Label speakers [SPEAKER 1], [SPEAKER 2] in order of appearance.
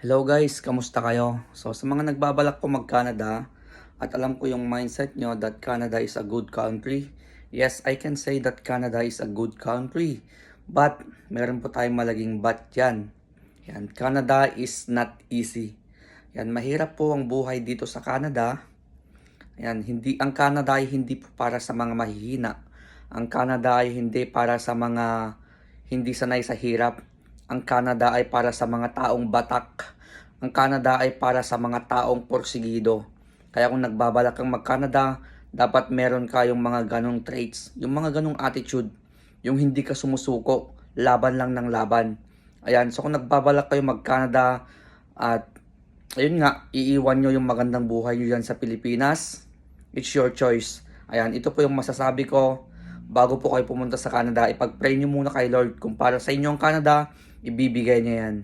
[SPEAKER 1] Hello guys, kamusta kayo? So sa mga nagbabalak po mag-Canada at alam ko yung mindset nyo that Canada is a good country. Yes, I can say that Canada is a good country. But meron po tayong malaging but yan. Yan, Canada is not easy. Yan, mahirap po ang buhay dito sa Canada. Yan, ang Canada ay hindi po para sa mga mahihina. Ang Canada ay hindi para sa mga hindi sanay sa hirap. Ang Canada ay para sa mga taong batak. Ang Canada ay para sa mga taong porsigido. Kaya kung nagbabalak kang mag-Canada, dapat meron kayong mga ganong traits, yung mga ganong attitude, yung hindi ka sumusuko, laban lang ng laban. Ayan, so kung nagbabalak kayo mag-Canada at ayun nga, iiwan nyo yung magandang buhay nyo dyan sa Pilipinas, it's your choice. Ayan, ito po yung masasabi ko. Bago po kayo pumunta sa Canada, ipag-pray nyo muna kay Lord kung para sa inyo ang Canada, ibibigay niya yan.